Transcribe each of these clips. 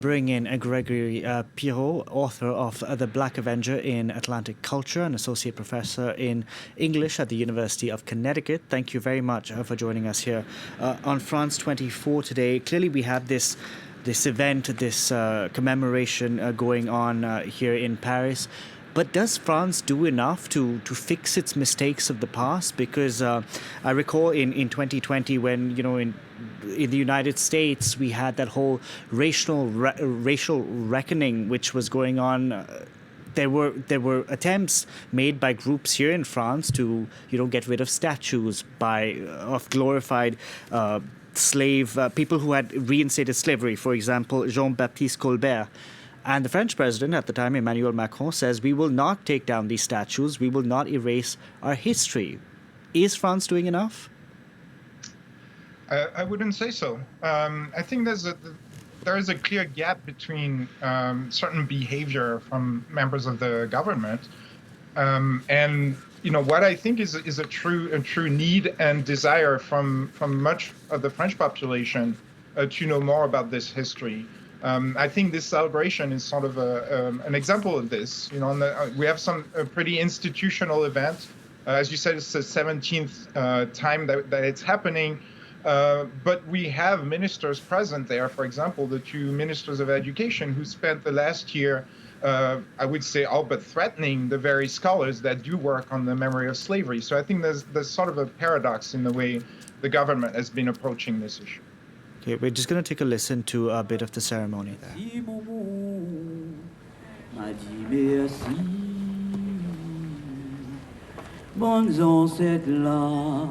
bring in Gregory Pierrot, author of The Black Avenger in Atlantic Culture, an associate professor in English at the University of Connecticut. Thank you very much for joining us here on France 24 today. Clearly, we have this event, this commemoration going on here in Paris. But does France do enough to fix its mistakes of the past? Because I recall in 2020 when, in the United States, we had that whole racial reckoning which was going on. There were attempts made by groups here in France to get rid of statues of glorified slave people who had reinstated slavery. For example, Jean-Baptiste Colbert. And the French president at the time, Emmanuel Macron, says we will not take down these statues. We will not erase our history. Is France doing enough? I wouldn't say so. I think there is a clear gap between certain behavior from members of the government and what I think is a true need and desire from much of the French population to know more about this history. I think this celebration is sort of an example of this. We have a pretty institutional event. As you said, it's the 17th time that it's happening. But we have ministers present there, for example, the two ministers of education who spent the last year, I would say, all but threatening the very scholars that do work on the memory of slavery. So I think there's sort of a paradox in the way the government has been approaching this issue. Okay, we're just going to take a listen to a bit of the ceremony there. Bonnes ancêtres là,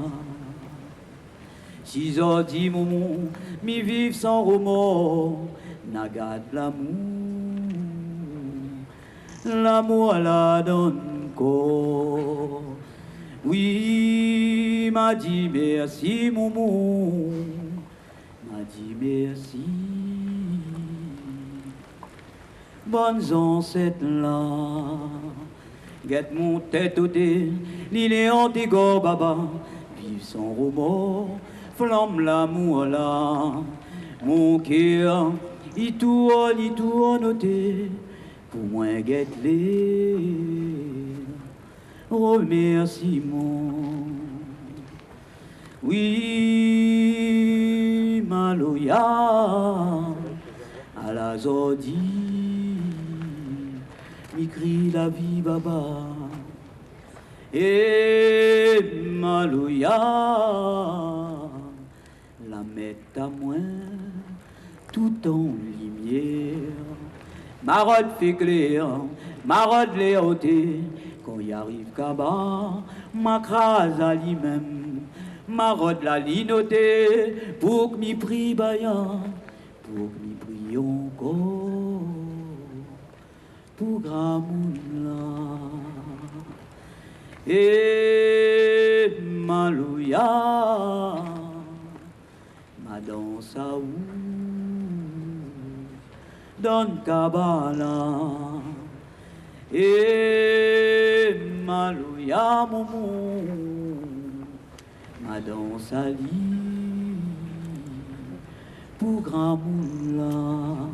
si ont dit mon mi vive sans remords, n'agade l'amour la donne corps. Oui, m'a dit merci mon m'a dit merci. Bonnes ancêtres là, guette mon tête au dé, l'île est antigore baba, vive sans remords, flamme l'amour là, mon cœur, il tourne noté, pour moi guette les remerciements. Oui, Maloya, à la zodi, m'écrit la vie baba. Et Maloya, la mettre à moins, tout en lumière. Marode fait clair, marode les ôter, quand y arrive Kaba, m'acrase à lui-même. Marode la linoté, pour que m'y prie baillant, pour que m'y prie encore, pour Gramoula. Et Malouya, ma danse à où, donne Kabbalah. Et Malouya, mon ma danse à lit, pour grand moula,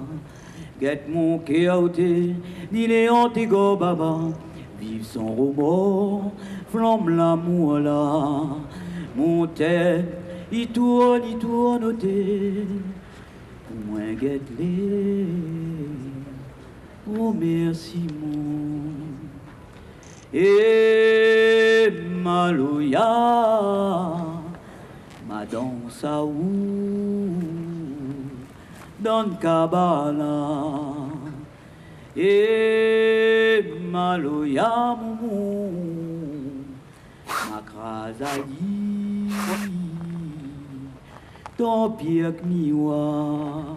guette mon kéaoté, ni les antigo baba, vive sans remords, flamme l'amour là, mon tête, il tourne ôté, pour moi guette les remerciements. Et Malouya, ma danse à où, donne Kabbalah. Et Malouya, mon ma crase à y, ton pied que miwa.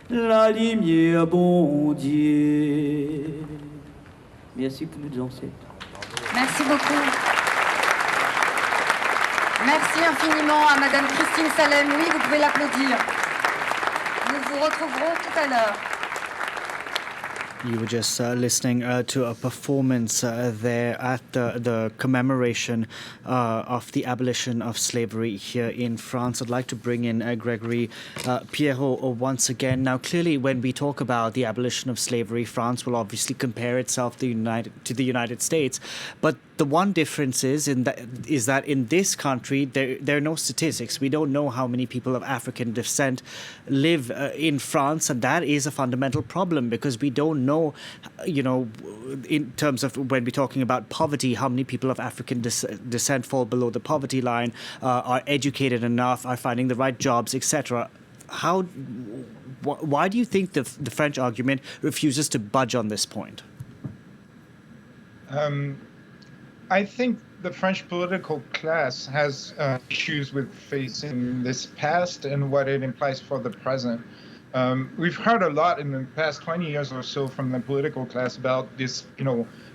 La lumière, bon Dieu. Merci pour nos ancêtres. Merci beaucoup. Merci infiniment à Madame Christine Salem. Oui, vous pouvez l'applaudir. Nous vous retrouverons tout à l'heure. You were just listening to a performance there at the commemoration of the abolition of slavery here in France. I'd like to bring in Gregory Pierrot once again. Now, clearly, when we talk about the abolition of slavery, France will obviously compare itself to the United States. But the one difference is that in this country, there are no statistics. We don't know how many people of African descent live in France, and that is a fundamental problem because we don't know, in terms of when we're talking about poverty, how many people of African descent fall below the poverty line, are educated enough, are finding the right jobs, etc. Why do you think the French argument refuses to budge on this point? I think the French political class has issues with facing this past and what it implies for the present. We've heard a lot in the past 20 years or so from the political class about this,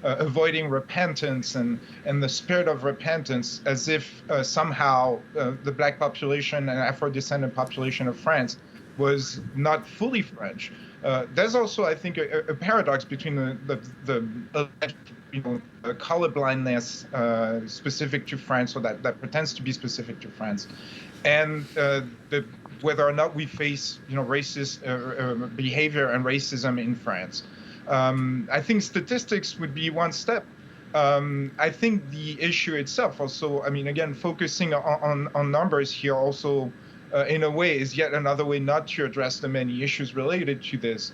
avoiding repentance and the spirit of repentance, as if somehow the black population and Afro-descendant population of France was not fully French. There's also, I think, a paradox between the colorblindness specific to France, or that pretends to be specific to France, and whether or not we face, racist behavior and racism in France. I think statistics would be one step. I think the issue itself also, again, focusing on numbers here also, in a way, is yet another way not to address the many issues related to this.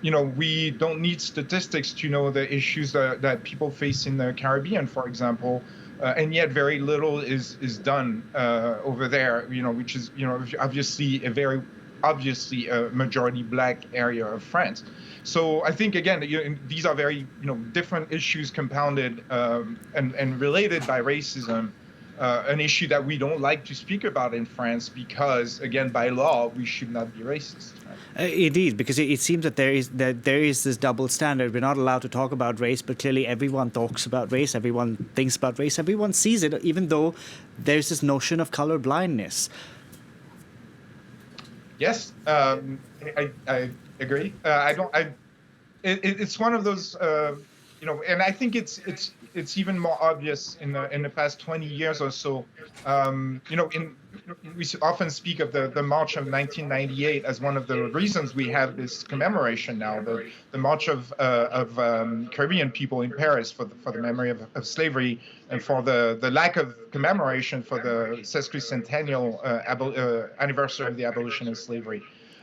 We don't need statistics to know the issues that people face in the Caribbean, for example, and yet very little is done over there, which is, obviously a majority black area of France. So I think, again, these are very, different issues compounded and related by racism. An issue that we don't like to speak about in France because, again, by law, we should not be racist. Right? Indeed, because it seems that there is this double standard. We're not allowed to talk about race, but clearly everyone talks about race, everyone thinks about race, everyone sees it, even though there's this notion of color blindness. Yes, I agree. It's one of those, and I think it's even more obvious in the past 20 years or so. We often speak of the March of 1998 as one of the reasons we have this commemoration now, the March of Caribbean people in Paris for the memory of slavery, and for the lack of commemoration for the sesquicentennial anniversary of the abolition of slavery.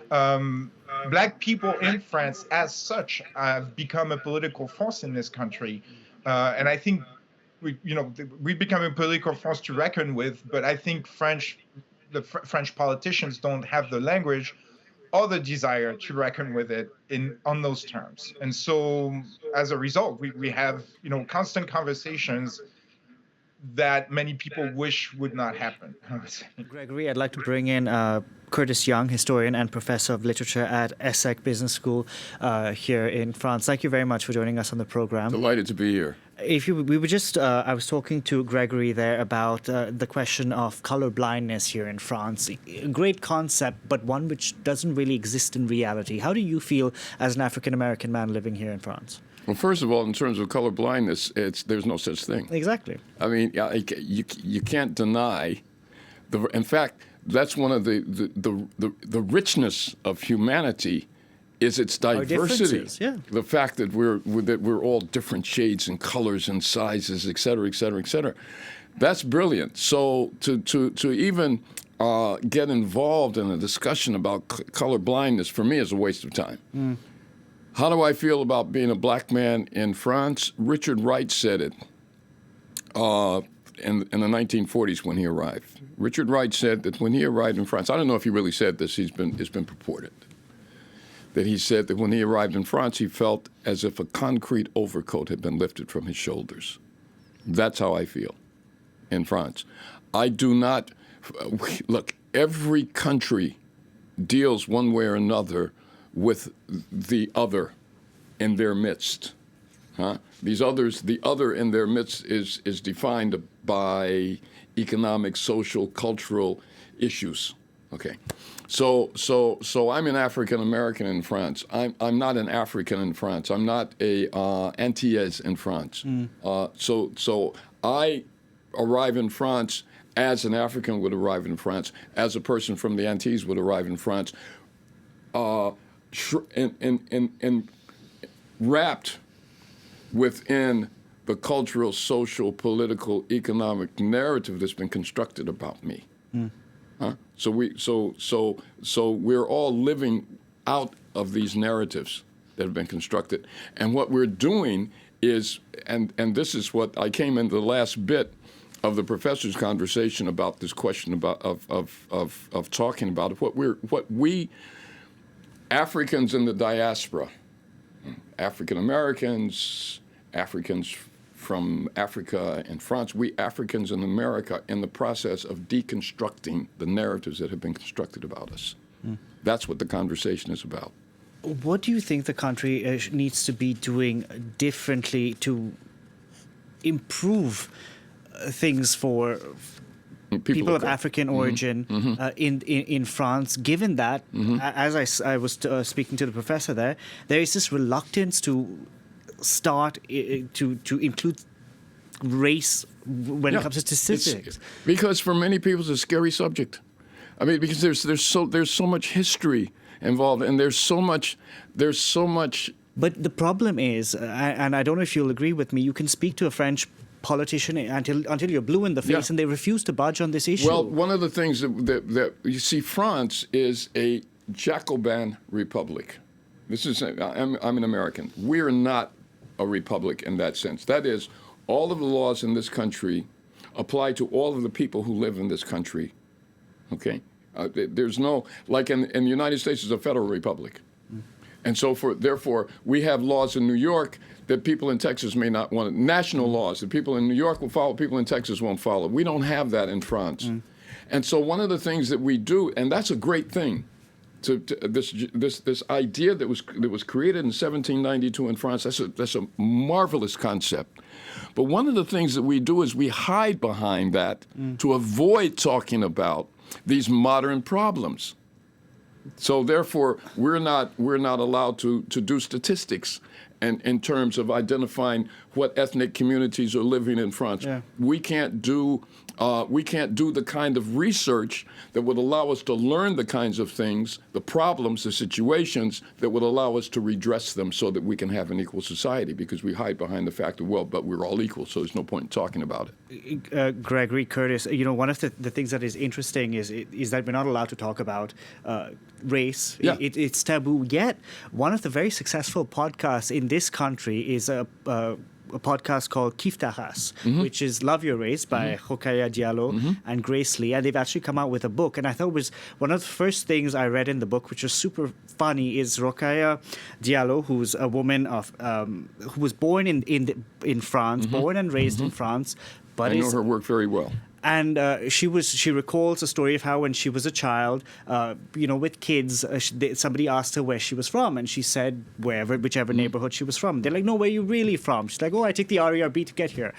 Black people in France, as such, have become a political force in this country. And I think we become a political force to reckon with, but I think the French politicians don't have the language or the desire to reckon with it on those terms. And so as a result, we have, constant conversations that many people wish would not happen. Gregory, I'd like to bring in Curtis Young, historian and professor of literature at ESSEC Business School here in France. Thank you very much for joining us on the program. Delighted to be here. I was talking to Gregory there about the question of color blindness here in France. A great concept, but one which doesn't really exist in reality. How do you feel as an African-American man living here in France? Well, first of all, in terms of color blindness, there's no such thing. Exactly. You can't deny in fact, that's one of the richness of humanity is its diversity. Yeah. The fact that we're all different shades and colors and sizes, et cetera, et cetera, et cetera. That's brilliant. So to even get involved in a discussion about color blindness for me is a waste of time. Mm. How do I feel about being a black man in France? Richard Wright said it in the 1940s when he arrived. Richard Wright said that when he arrived in France, I don't know if he really said this, it's been purported, that he said that when he arrived in France, he felt as if a concrete overcoat had been lifted from his shoulders. That's how I feel in France. I do not, look, every country deals one way or another with the other in their midst. These others, the other in their midst is defined by economic, social, cultural issues. Okay, so I'm an African American in France. I'm not an African in France. I'm not a Antillais in France. So I arrive in France as an African would arrive in France, as a person from the Antilles would arrive in France, and wrapped within the cultural, social, political, economic narrative that's been constructed about me. Huh? So we're all living out of these narratives that have been constructed, and what we're doing is, and this is what I came into the last bit of the professor's conversation about this question about of talking about it. What we Africans in the diaspora, African Americans, Africans from Africa and France, we Africans in America in the process of deconstructing the narratives that have been constructed about us. That's what the conversation is about. What do you think the country needs to be doing differently improve things for people of African origin in France, given that, as I was speaking to the professor there is this reluctance to start to include race when it comes to statistics? Because for many people it's a scary subject. I mean, because there's so much history involved, and there's so much. But the problem is, and I don't know if you'll agree with me, you can speak to a French politician until you're blue in the face, and they refuse to budge on this issue. Well, one of the things that you see, France is a Jacobin republic. I'm an American. We're not a republic in that sense. That is, all of the laws in this country apply to all of the people who live in this country. Okay, there's no, like in the United States, is a federal republic. And so therefore, we have laws in New York that people in Texas may not want. National laws that people in New York will follow, people in Texas won't follow. We don't have that in France. And so one of the things that we do, and that's a great thing, this idea that was created in 1792 in France, that's a marvelous concept. But one of the things that we do is we hide behind that to avoid talking about these modern problems. So therefore, we're not allowed to do statistics and in terms of identifying what ethnic communities are living in France. We can't do the kind of research that would allow us to learn the kinds of things, the problems, the situations that would allow us to redress them so that we can have an equal society, because we hide behind the fact that, well, but we're all equal, so there's no point in talking about it. Gregory, Curtis, one of the things that is interesting is that we're not allowed to talk about race. It's taboo. Yet, one of the very successful podcasts in this country is a podcast called Kif Taras, which is Love Your Race by Rokhaya Diallo and Grace Lee. And they've actually come out with a book. And I thought it was one of the first things I read in the book, which was super funny, is Rokhaya Diallo, who's a woman who was born in France, born and raised in France. But I know her work very well. And she recalls a story of how when she was a child, with kids, somebody asked her where she was from, and she said whichever neighborhood she was from. They're like, no, where are you really from? She's like, oh, I take the RERB to get here.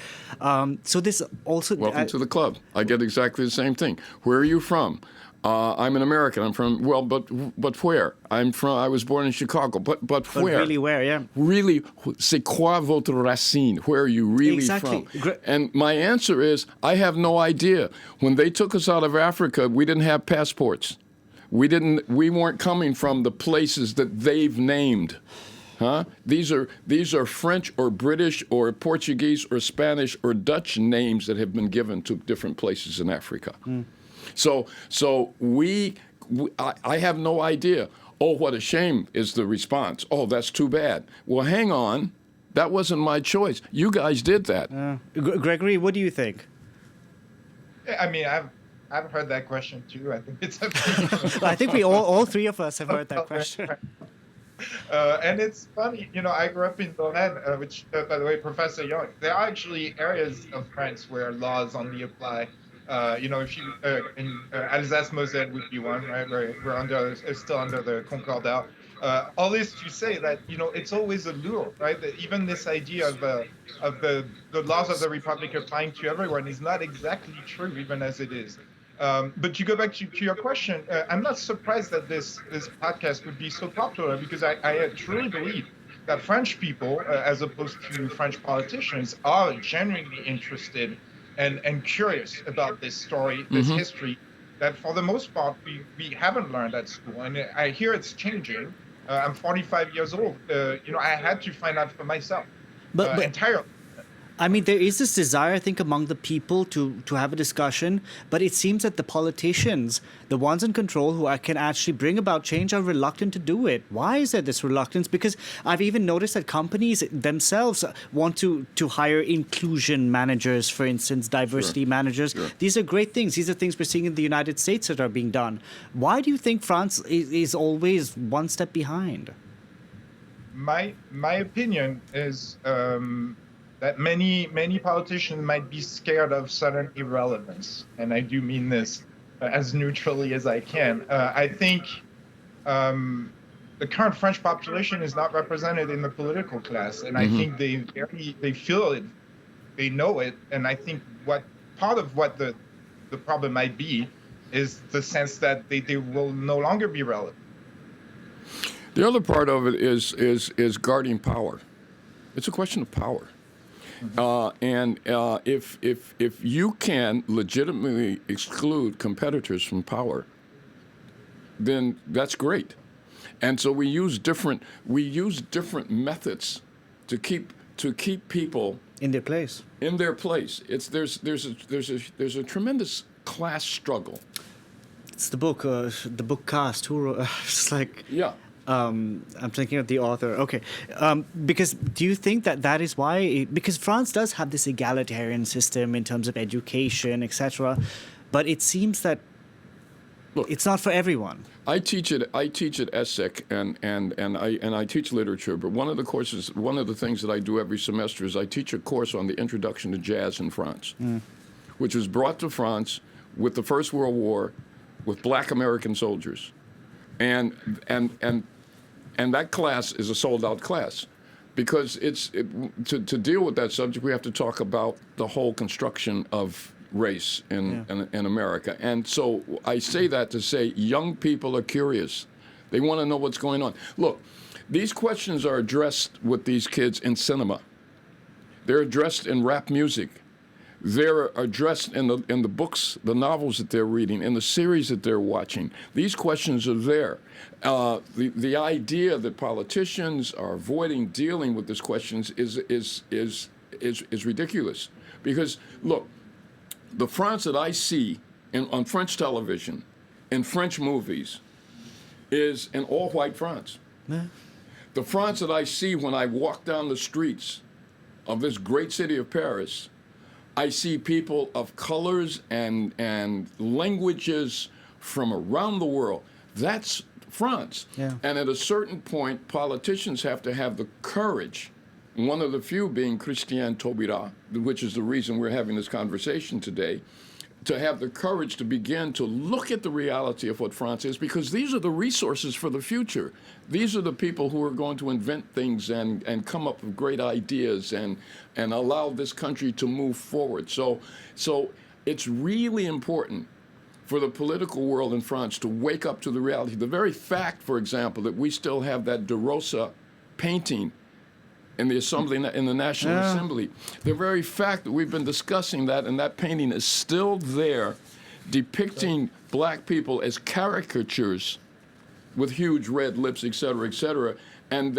So this also... Welcome to the club. I get exactly the same thing. Where are you from? I'm an American. I'm from, well, but where? I was born in Chicago, but where? But really where, yeah. Really, c'est quoi votre racine? Where are you really from? And my answer is, I have no idea. When they took us out of Africa, we didn't have passports. We weren't coming from the places that they've named. Huh? These are French or British or Portuguese or Spanish or Dutch names that have been given to different places in Africa. So I have no idea. Oh, what a shame is the response. Oh, that's too bad. Well, hang on. That wasn't my choice. You guys did that. Gregory, what do you think? I mean, I've heard that question too. I think it's I think we all three of us have heard that question. And it's funny, I grew up in Lorraine, which, by the way, Professor Young, there are actually areas of France where laws only apply. If you in Alsace-Moselle would be one, right? We're still under the Concordat. all this to say that it's always a lure, right? That even this idea of the laws of the republic applying to everyone is not exactly true, even as it is. But to go back to your question, I'm not surprised that this podcast would be so popular, because I truly believe that French people, as opposed to French politicians, are genuinely interested and curious about this story, this history, that for the most part we haven't learned at school. And I hear it's changing. I'm 45 years old. I had to find out for myself But entirely. I mean, there is this desire, I think, among the people to have a discussion, but it seems that the politicians, the ones in control who can actually bring about change, are reluctant to do it. Why is there this reluctance? Because I've even noticed that companies themselves want to hire inclusion managers, for instance, diversity managers. Sure. These are great things. These are things we're seeing in the United States that are being done. Why do you think France is always one step behind? My opinion is that many politicians might be scared of sudden irrelevance, and I do mean this as neutrally as I can. I think the current French population is not represented in the political class, and I think they feel it, they know it, and I think part of what the problem might be is the sense that they will no longer be relevant. The other part of it is guarding power. It's a question of power. If you can legitimately exclude competitors from power, then that's great. And so we use different methods to keep people In their place. in their place. There's a tremendous class struggle. It's the book cast. Who wrote? It's like. Yeah. I'm thinking of the author. Okay. Because do you think that is why? Because France does have this egalitarian system in terms of education, etc. But it seems that it's not for everyone. I teach at ESSEC and I teach literature. But one of the things that I do every semester is I teach a course on the introduction to jazz in France, which was brought to France with the First World War, with Black American soldiers, and that class is a sold-out class, because to deal with that subject, we have to talk about the whole construction of race in America. And so I say that to say young people are curious. They want to know what's going on. Look, these questions are addressed with these kids in cinema. They're addressed in rap music. They're addressed in the books, the novels that they're reading, in the series that they're watching. These questions are there. The idea that politicians are avoiding dealing with these questions is ridiculous. Because look, the France that I see on French television, in French movies, is an all-white France. Yeah. The France that I see when I walk down the streets of this great city of Paris, I see people of colors and languages from around the world. That's France. Yeah. And at a certain point, politicians have to have the courage, one of the few being Christiane Taubira, which is the reason we're having this conversation today, to have the courage to begin to look at the reality of what France is, because these are the resources for the future. These are the people who are going to invent things and come up with great ideas and allow this country to move forward. So it's really important for the political world in France to wake up to the reality. The very fact, for example, that we still have that De Rosa painting in the Assembly, in the National Assembly. The very fact that we've been discussing that, and that painting is still there, depicting black people as caricatures with huge red lips, et cetera, and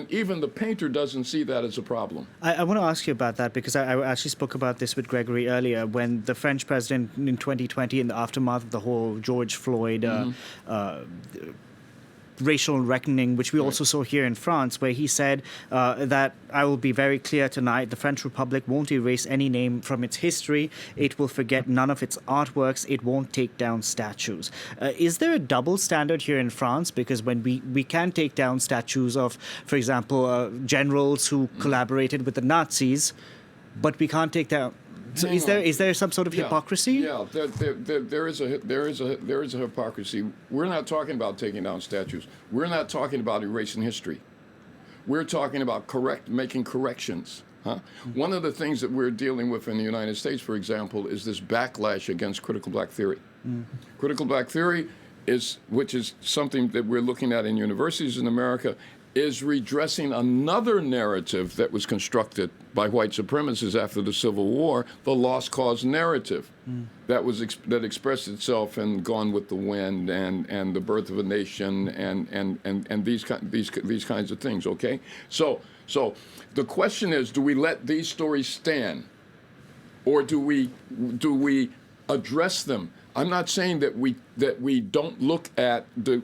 even the painter doesn't see that as a problem. I want to ask you about that, because I actually spoke about this with Gregory earlier, when the French president in 2020, in the aftermath of the whole George Floyd racial reckoning, which we also saw here in France, where he said that, I will be very clear tonight, the French Republic won't erase any name from its history. It will forget none of its artworks. It won't take down statues. Is there a double standard here in France? Because when we can take down statues of, for example, generals who collaborated with the Nazis, but we can't take So hang on. is there some sort of hypocrisy? Yeah, there is a hypocrisy. We're not talking about taking down statues. We're not talking about erasing history. We're talking about making corrections. Huh? One of the things that we're dealing with in the United States, for example, is this backlash against critical black theory. Critical black theory which is something that we're looking at in universities in America, is redressing another narrative that was constructed by white supremacists after the Civil War, the lost cause narrative that expressed itself in Gone with the Wind and The Birth of a Nation and these kinds of things. Okay, so the question is, do we let these stories stand, or do we address them? I'm not saying that we don't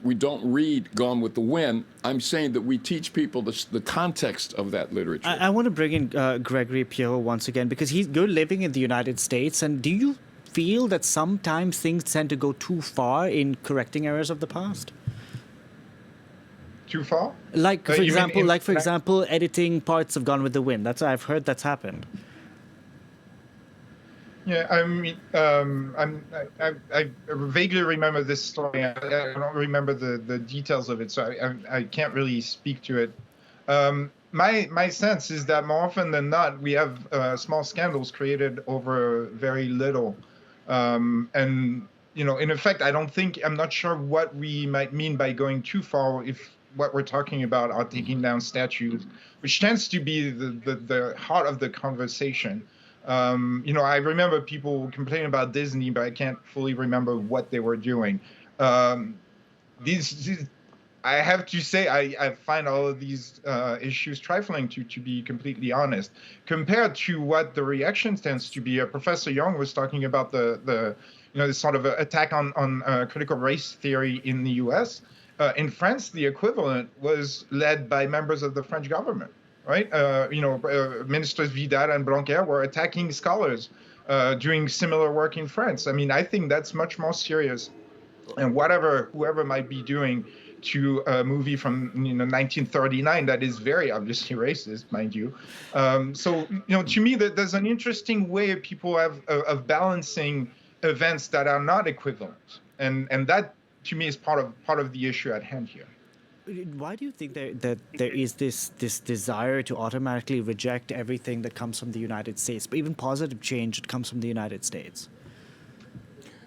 we don't read Gone with the Wind. I'm saying that we teach people the context of that literature. I want to bring in Gregory Pierrot once again, because you're living in the United States, and do you feel that sometimes things tend to go too far in correcting errors of the past? Too far? Like for example, editing parts of Gone with the Wind. I've heard that's happened. Yeah, I mean, I vaguely remember this story. I don't remember the details of it, so I can't really speak to it. My sense is that more often than not, we have small scandals created over very little, and in effect, I'm not sure what we might mean by going too far if what we're talking about are taking down statues, which tends to be the heart of the conversation. I remember people complaining about Disney, but I can't fully remember what they were doing. I have to say, I find all of these issues trifling, to be completely honest, compared to what the reaction tends to be. Professor Young was talking about the sort of attack on critical race theory in the U.S. In France, the equivalent was led by members of the French government. Right, Ministers Vidal and Blanquer were attacking scholars doing similar work in France. I mean, I think that's much more serious. And whoever might be doing to a movie from 1939 that is very obviously racist, mind you. To me, there's an interesting way people have of balancing events that are not equivalent, and that to me is part of the issue at hand here. Why do you think that there is this desire to automatically reject everything that comes from the United States, but even positive change that comes from the United States?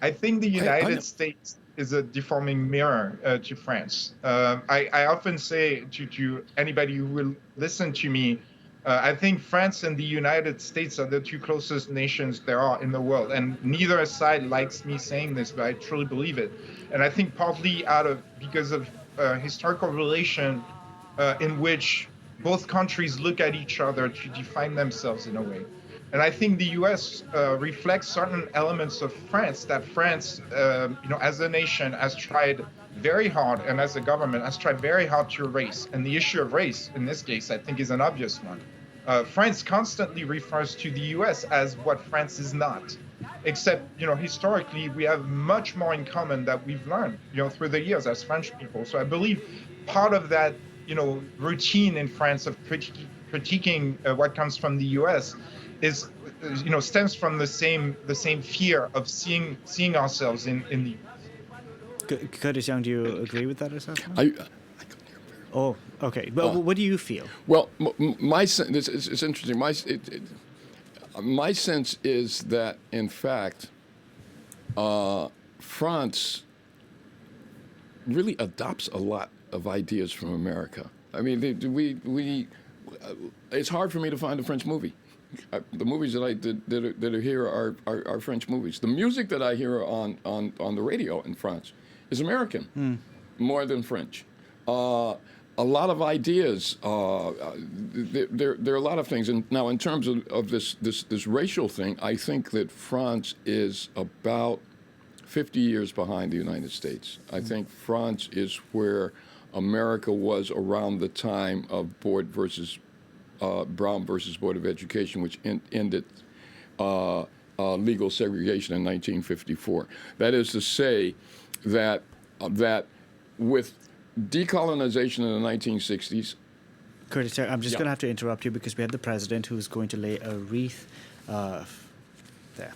I think the United States is a deforming mirror to France. I often say to anybody who will listen to me, I think France and the United States are the two closest nations there are in the world. And neither side likes me saying this, but I truly believe it. And I think partly because of historical relation in which both countries look at each other to define themselves in a way. And I think the U.S. Reflects certain elements of France that France, as a nation, has tried very hard, and as a government has tried very hard to erase. And the issue of race, in this case, I think is an obvious one. France constantly refers to the U.S. as what France is not. Except, historically, we have much more in common that we've learned, through the years as French people. So I believe part of that, routine in France of critiquing what comes from the U.S. is, stems from the same fear of seeing ourselves in the U.S. Curtis Young, do you agree with that assessment? I couldn't hear. Oh, okay. Well, what do you feel? Well, my sense, it's interesting. My sense is that, in fact, France really adopts a lot of ideas from America. I mean, it's hard for me to find a French movie. The movies that are here are French movies. The music that I hear on the radio in France is American, more than French. A lot of ideas. There are a lot of things. And now, in terms of this racial thing, I think that France is about 50 years behind the United States. I think France is where America was around the time of Brown versus Board of Education, which ended legal segregation in 1954. That is to say that with decolonization in the 1960s. Curtis, I'm just going to have to interrupt you because we had the president who's going to lay a wreath there.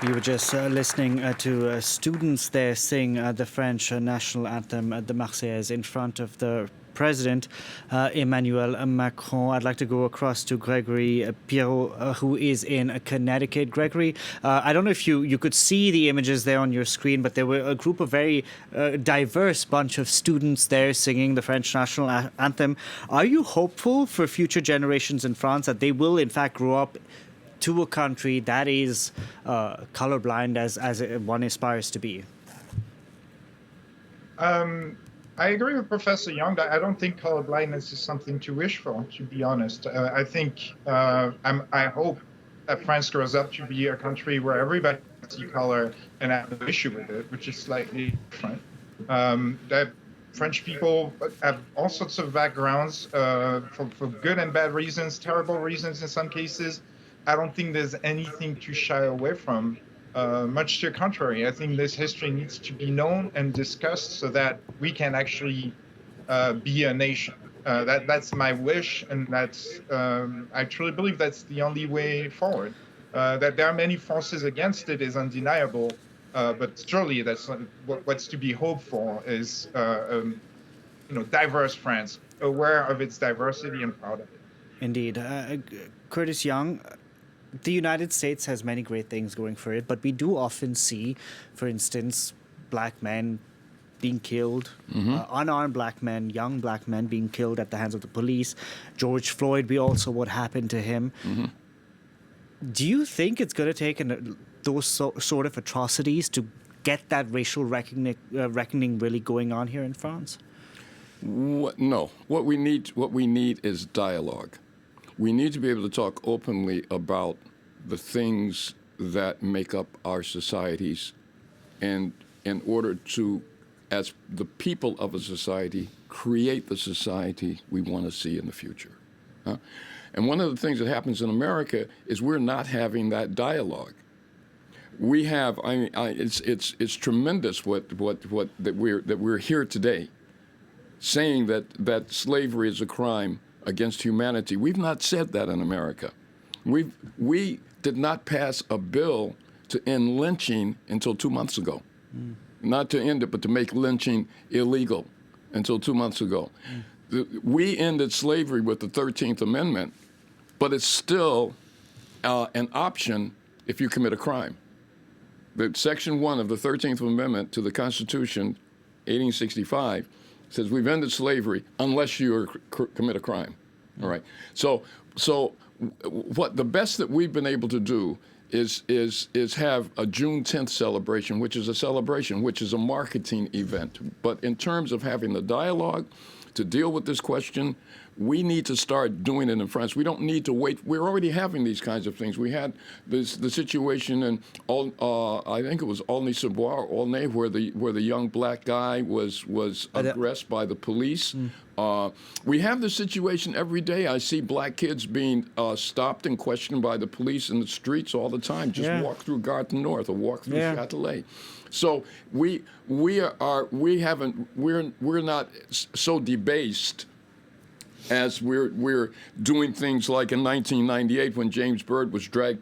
You were just listening to students there sing the French national anthem, the Marseillaise, in front of the President Emmanuel Macron. I'd like to go across to Gregory Pierrot, who is in Connecticut. Gregory, I don't know if you could see the images there on your screen, but there were a group of very diverse bunch of students there singing the French national anthem. Are you hopeful for future generations in France that they will, in fact, grow up to a country that is colorblind as one aspires to be? I agree with Professor Young. I don't think colorblindness is something to wish for, to be honest. I think, I hope that France grows up to be a country where everybody sees color and have an issue with it, which is slightly different. That French people have all sorts of backgrounds for good and bad reasons, terrible reasons in some cases. I don't think there's anything to shy away from. Much to the contrary, I think this history needs to be known and discussed so that we can actually be a nation. That's my wish, and that's I truly believe that's the only way forward. That there are many forces against it is undeniable, but surely that's what's to be hoped for is diverse France, aware of its diversity and proud of it. Indeed. Curtis Young, the United States has many great things going for it, but we do often see, for instance, black men being killed, unarmed black men, young black men being killed at the hands of the police. George Floyd, we all saw what happened to him. Do you think it's going to take those sort of atrocities to get that racial reckoning really going on here in France? No. What we need is dialogue. We need to be able to talk openly about the things that make up our societies, and in order to, as the people of a society, create the society we want to see in the future. And one of the things that happens in America is we're not having that dialogue. We have, it's tremendous that we're here today, saying that slavery is a crime against humanity. We've not said that in America. We did not pass a bill to end lynching until 2 months ago. Not to end it, but to make lynching illegal until 2 months ago. We ended slavery with the 13th Amendment, but it's still an option if you commit a crime. The Section 1 of the 13th Amendment to the Constitution, 1865, says we've ended slavery unless you commit a crime. All right. So what the best that we've been able to do is have a June 10th celebration, which is a celebration, which is a marketing event. But in terms of having the dialogue to deal with this question, we need to start doing it in France. We don't need to wait. We're already having these kinds of things. We had the situation in I think it was Aulnay, where the young black guy was aggressed by the police. We have the situation every day. I see black kids being stopped and questioned by the police in the streets all the time. Just walk through Gare du Nord or walk through Châtelet. So we're not so debased as we're doing things like in 1998 when James Byrd was dragged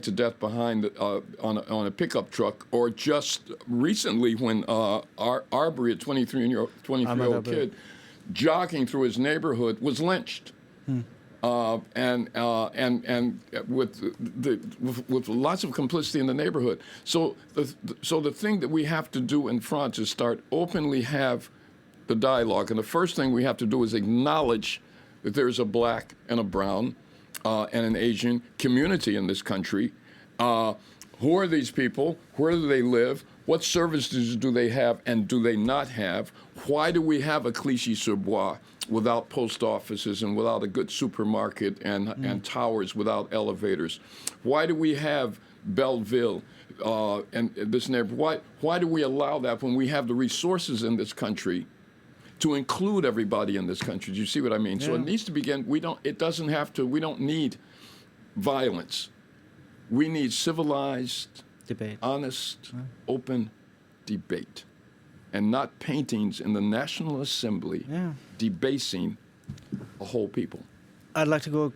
to death behind on a pickup truck, or just recently when Arbery, a 23-year-old kid, jogging through his neighborhood, was lynched. And with lots of complicity in the neighborhood. So the thing that we have to do in France is start openly have the dialogue. And the first thing we have to do is acknowledge that there's a black and a brown and an Asian community in this country. Who are these people? Where do they live? What services do they have and do they not have? Why do we have a Clichy-sur-Bois without post offices and without a good supermarket and towers without elevators? Why do we have Belleville and this neighborhood? Why do we allow that when we have the resources in this country to include everybody in this country? Do you see what I mean? So it needs to begin. We don't need violence. We need civilized, debate, honest, open debate, and not paintings in the National Assembly debasing a whole people. I'd like to go